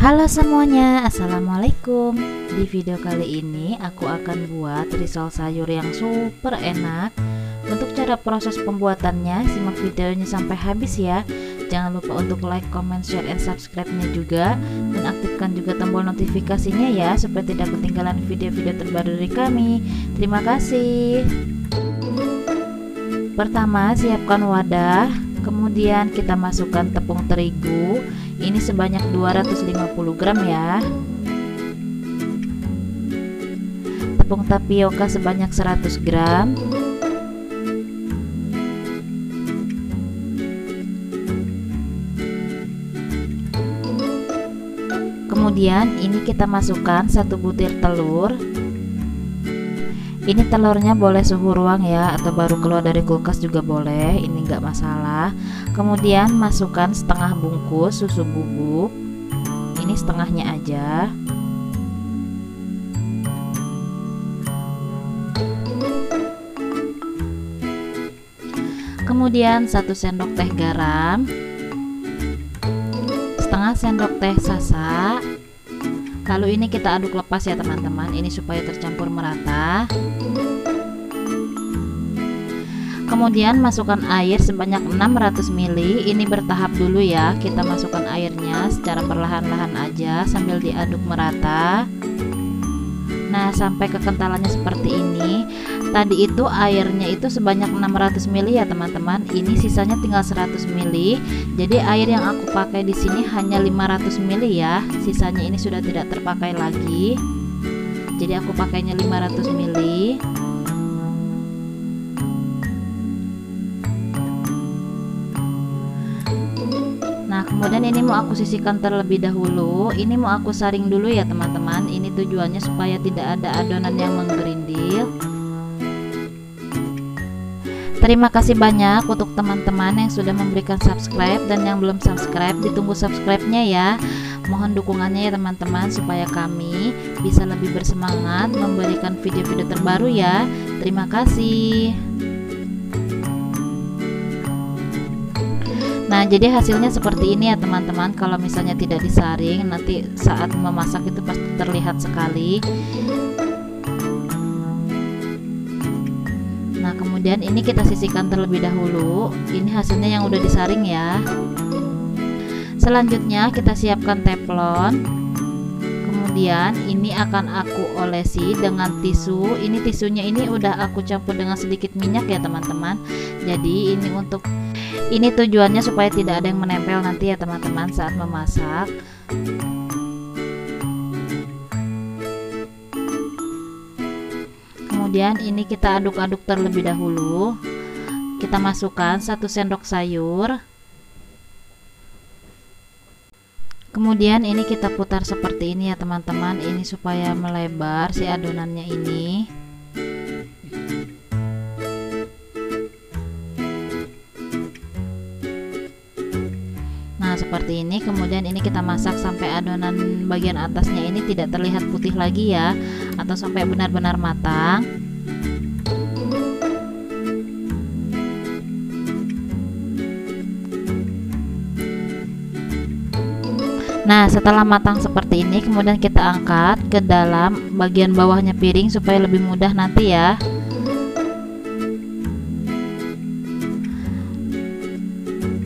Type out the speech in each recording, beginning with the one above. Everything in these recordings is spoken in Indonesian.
Halo semuanya, assalamualaikum. Di video kali ini aku akan buat risol sayur yang super enak. Untuk cara proses pembuatannya, simak videonya sampai habis ya. Jangan lupa untuk like, comment, share, and subscribe-nya juga. Dan aktifkan juga tombol notifikasinya ya, supaya tidak ketinggalan video-video terbaru dari kami. Terima kasih. Pertama, siapkan wadah. Kemudian kita masukkan tepung terigu. Ini sebanyak 250 gram ya. Tepung tapioka sebanyak 100 gram. Kemudian ini kita masukkan 1 butir telur. Ini telurnya boleh suhu ruang ya, atau baru keluar dari kulkas juga boleh, ini enggak masalah. Kemudian masukkan setengah bungkus susu bubuk. Ini setengahnya aja. Kemudian 1 sendok teh garam, setengah sendok teh sasa. Lalu ini kita aduk lepas ya teman-teman, ini supaya tercampur merata. Kemudian masukkan air sebanyak 600 ml. Ini bertahap dulu ya, kita masukkan airnya secara perlahan-lahan aja sambil diaduk merata. Nah, sampai kekentalannya seperti ini. Tadi itu airnya itu sebanyak 600 ml ya teman-teman. Ini sisanya tinggal 100 ml. Jadi air yang aku pakai di sini hanya 500 ml ya. Sisanya ini sudah tidak terpakai lagi. Jadi aku pakainya 500 ml. Nah, kemudian ini mau aku sisihkan terlebih dahulu. Ini mau aku saring dulu ya teman-teman. Ini tujuannya supaya tidak ada adonan yang menggerindil. Terima kasih banyak untuk teman-teman yang sudah memberikan subscribe, dan yang belum subscribe ditunggu subscribe-nya ya. Mohon dukungannya ya teman-teman, supaya kami bisa lebih bersemangat memberikan video-video terbaru ya. Terima kasih. Nah, jadi hasilnya seperti ini ya teman-teman. Kalau misalnya tidak disaring, nanti saat memasak itu pasti terlihat sekali. Nah, kemudian ini kita sisihkan terlebih dahulu. Ini hasilnya yang udah disaring ya. Selanjutnya kita siapkan teflon. Kemudian ini akan aku olesi dengan tisu. Ini tisunya ini udah aku campur dengan sedikit minyak ya teman-teman. Jadi ini tujuannya supaya tidak ada yang menempel nanti ya teman-teman saat memasak. Kemudian ini kita aduk-aduk terlebih dahulu. Kita masukkan 1 sendok sayur. Kemudian ini kita putar seperti ini ya teman-teman. Ini supaya melebar si adonannya ini. Nah, seperti ini. Kemudian ini kita masak sampai adonan bagian atasnya ini tidak terlihat putih lagi ya, atau sampai benar-benar matang. Nah, setelah matang seperti ini, kemudian kita angkat ke dalam bagian bawahnya piring supaya lebih mudah nanti ya.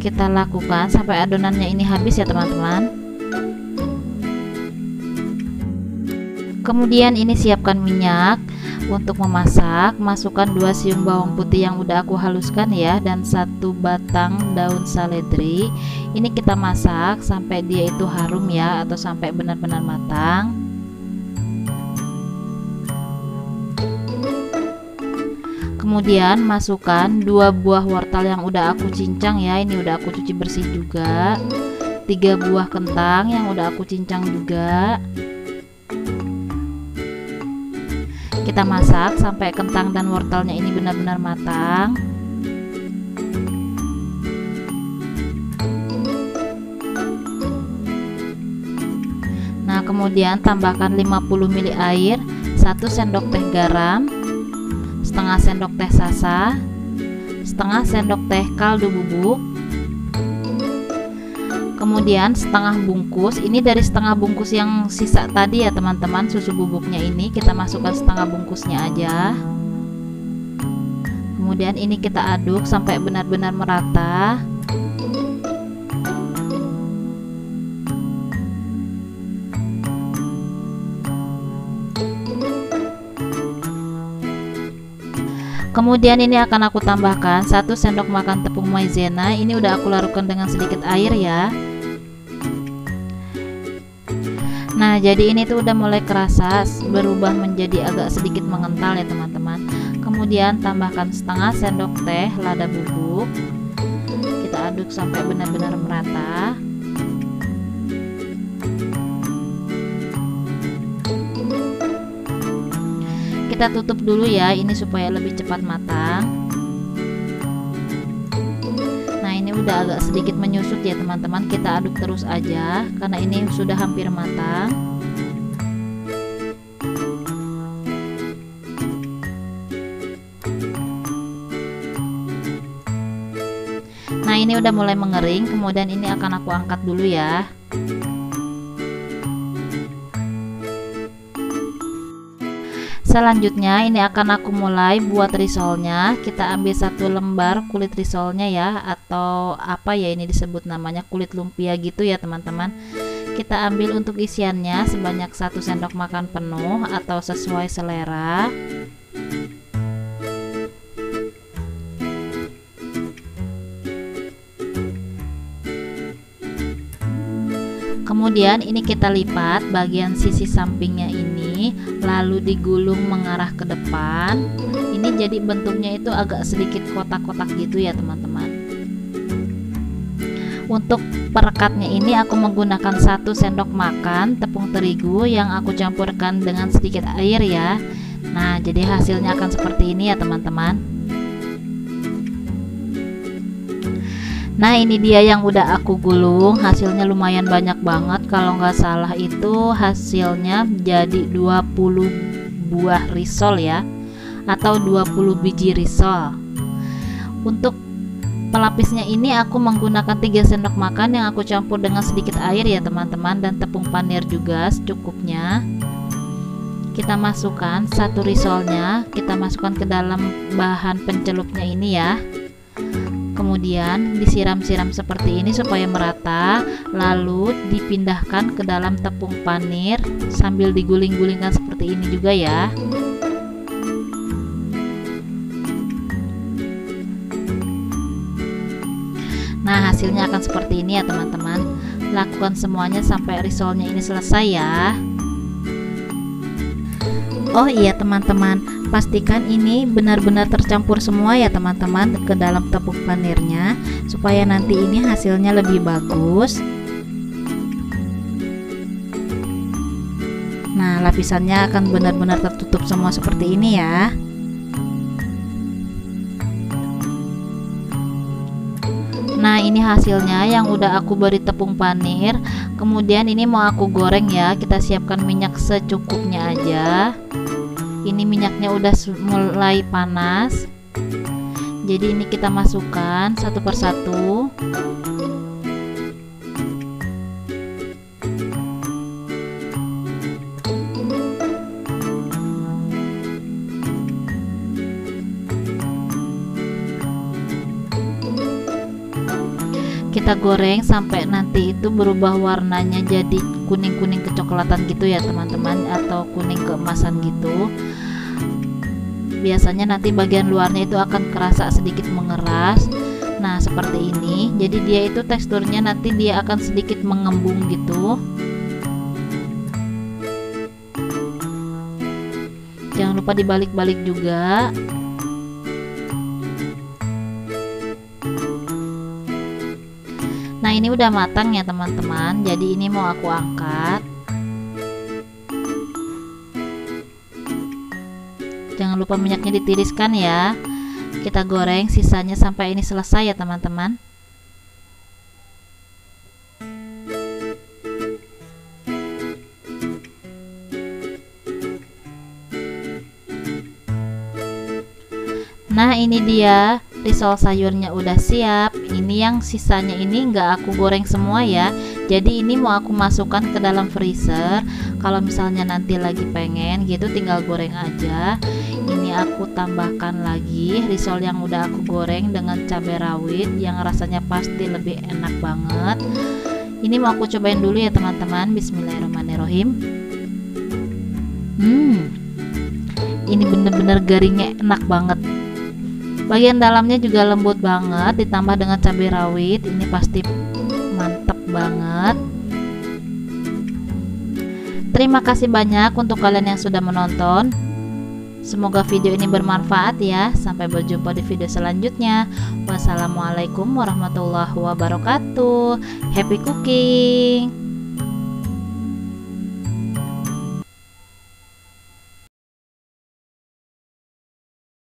Kita lakukan sampai adonannya ini habis ya teman-teman. Kemudian ini siapkan minyak untuk memasak. Masukkan 2 siung bawang putih yang udah aku haluskan ya, dan 1 batang daun seledri. Ini kita masak sampai dia itu harum ya, atau sampai benar-benar matang. Kemudian masukkan 2 buah wortel yang udah aku cincang ya. Ini udah aku cuci bersih juga. 3 buah kentang yang udah aku cincang juga. Kita masak sampai kentang dan wortelnya ini benar-benar matang. Nah, kemudian tambahkan 50 ml air, 1 sendok teh garam, setengah sendok teh sasa, setengah sendok teh kaldu bubuk. Kemudian setengah bungkus, ini dari setengah bungkus yang sisa tadi ya teman-teman, susu bubuknya ini kita masukkan setengah bungkusnya aja. Kemudian ini kita aduk sampai benar-benar merata. Kemudian ini akan aku tambahkan 1 sendok makan tepung maizena. Ini udah aku larutkan dengan sedikit air ya. Nah, jadi ini tuh udah mulai kerasa berubah menjadi agak sedikit mengental ya teman-teman. Kemudian tambahkan setengah sendok teh lada bubuk. Kita aduk sampai benar-benar merata. Kita tutup dulu ya, ini supaya lebih cepat matang. Nah, ini udah agak sedikit menyusut ya teman-teman, kita aduk terus aja karena ini sudah hampir matang. Nah, ini udah mulai mengering, kemudian ini akan aku angkat dulu ya. Selanjutnya ini akan aku mulai buat risolnya. Kita ambil 1 lembar kulit risolnya ya, atau apa ya ini disebut namanya, kulit lumpia gitu ya teman-teman. Kita ambil untuk isiannya sebanyak 1 sendok makan penuh atau sesuai selera. Kemudian ini kita lipat bagian sisi sampingnya ini, lalu digulung mengarah ke depan. Ini jadi bentuknya itu agak sedikit kotak-kotak gitu ya teman-teman. Untuk perekatnya ini aku menggunakan 1 sendok makan tepung terigu yang aku campurkan dengan sedikit air ya. Nah, jadi hasilnya akan seperti ini ya teman-teman. Nah, ini dia yang udah aku gulung, hasilnya lumayan banyak banget. Kalau nggak salah itu hasilnya jadi 20 buah risol ya, atau 20 biji risol. Untuk pelapisnya ini aku menggunakan 3 sendok makan yang aku campur dengan sedikit air ya teman-teman, dan tepung panir juga secukupnya. Kita masukkan 1 risolnya, kita masukkan ke dalam bahan pencelupnya ini ya. Kemudian disiram-siram seperti ini supaya merata, lalu dipindahkan ke dalam tepung panir sambil diguling-gulingkan seperti ini juga ya. Nah, hasilnya akan seperti ini ya teman-teman. Lakukan semuanya sampai risolnya ini selesai ya. Oh iya teman-teman, pastikan ini benar-benar tercampur semua ya teman-teman ke dalam tepung panirnya, supaya nanti ini hasilnya lebih bagus. Nah, lapisannya akan benar-benar tertutup semua seperti ini ya. Nah, ini hasilnya yang udah aku beri tepung panir. Kemudian ini mau aku goreng ya. Kita siapkan minyak secukupnya aja. Ini minyaknya udah mulai panas. Jadi ini kita masukkan satu persatu. Kita goreng sampai nanti itu berubah warnanya jadi kuning-kuning kecoklatan gitu ya teman-teman, atau kuning keemasan gitu. Biasanya nanti bagian luarnya itu akan kerasa sedikit mengeras. Nah, seperti ini. Jadi dia itu teksturnya nanti dia akan sedikit mengembung gitu. Jangan lupa dibalik-balik juga. Nah, ini udah matang ya teman-teman. Jadi ini mau aku angkat. Jangan lupa minyaknya ditiriskan ya. Kita goreng sisanya sampai ini selesai ya teman-teman. Nah, ini dia risol sayurnya udah siap. Ini yang sisanya ini nggak aku goreng semua ya, jadi ini mau aku masukkan ke dalam freezer. Kalau misalnya nanti lagi pengen gitu tinggal goreng aja. Ini aku tambahkan lagi risol yang udah aku goreng dengan cabai rawit yang rasanya pasti lebih enak banget. Ini mau aku cobain dulu ya teman-teman. Bismillahirrahmanirrahim. Ini bener-bener garingnya enak banget. Bagian dalamnya juga lembut banget, ditambah dengan cabai rawit, ini pasti mantep banget. Terima kasih banyak untuk kalian yang sudah menonton. Semoga video ini bermanfaat ya. Sampai berjumpa di video selanjutnya. Wassalamualaikum warahmatullahi wabarakatuh. Happy cooking.